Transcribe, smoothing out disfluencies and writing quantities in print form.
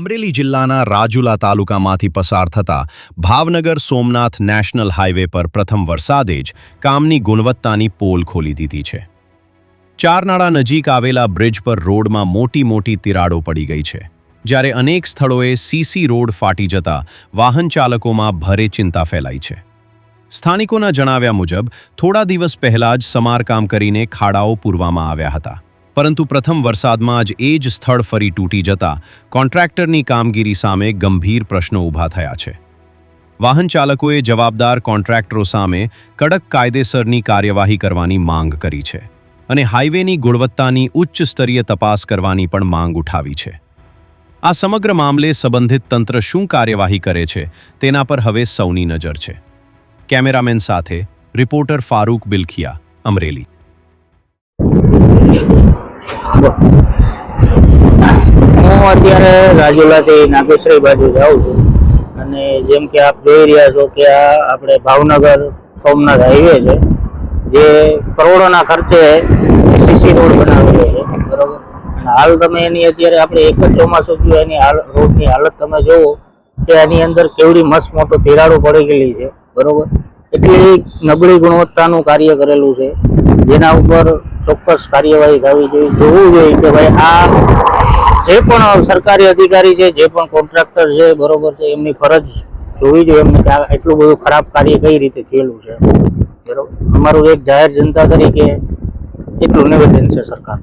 અમરેલી જિલ્લાના રાજુલા તાલુકામાંથી પસાર થતા ભાવનગર સોમનાથ નેશનલ હાઈવે પર પ્રથમ વરસાદે જ કામની ગુણવત્તાની પોલ ખોલી દીધી છે। ચારનાળા નજીક આવેલા બ્રિજ પર રોડમાં મોટી તિરાડો પડી ગઈ છે, જ્યારે અનેક સ્થળોએ સીસી રોડ ફાટી જતા વાહન ચાલકોમાં ભારે ચિંતા ફેલાઈ છે। સ્થાનિકોના જણાવ્યા મુજબ થોડા દિવસ પહેલા જ સમારકામ કરીને ખાડાઓ પૂરવામાં આવ્યા હતા, પરંતુ પ્રથમ વરસાદમાં જ એ જ સ્થળ ફરી તૂટી જતા કોન્ટ્રાક્ટરની કામગીરી સામે ગંભીર પ્રશ્નો ઊભા થયા છે। વાહન ચાલકોએ જવાબદાર કોન્ટ્રાક્ટરો સામે કડક કાયદેસરની કાર્યવાહી કરવાની માંગ કરી છે અને હાઈવેની ગુણવત્તાની ઉચ્ચ સ્તરીય તપાસ કરવાની પણ માંગ ઉઠાવી છે। આ સમગ્ર મામલે સંબંધિત તંત્ર શું કાર્યવાહી કરે છે તેના પર હવે સૌની નજર છે। કેમેરામેન સાથે રિપોર્ટર ફારૂક બિલખિયા, અમરેલી। હું અત્યારે રાજુલાથી નાગેશ્વરી બાજુ જાઉં છું અને જેમ કે આપ જોઈ રહ્યા છો કે આ આપણે ભાવનગર સોમનાથ હાઈવે છે, જે કરોડોના ખર્ચે સીસી રોડ બનાવેલો છે, બરોબર। અને હાલ તમે એની અત્યારે આપણે એક જ ચોમાસું થયું, એની રોડની હાલત તમે જુઓ કે એની અંદર કેવડી મસ્ત મોટો તિરાડો પડી ગયેલી છે, બરોબર। એટલી નબળી ગુણવત્તાનું કાર્ય કરેલું છે, જેના ઉપર ચોક્કસ કાર્યવાહી થવી જોઈએ। જોવું જોઈએ કે ભાઈ આ જે પણ સરકારી અધિકારી છે, જે પણ કોન્ટ્રાક્ટર છે, બરોબર છે, એમની ફરજ જોવી જોઈએ એમને કે એટલું બધું ખરાબ કાર્ય કઈ રીતે થયેલું છે, બરોબર। અમારું એક જાહેર જનતા તરીકે એટલું નિવેદન છે સરકાર।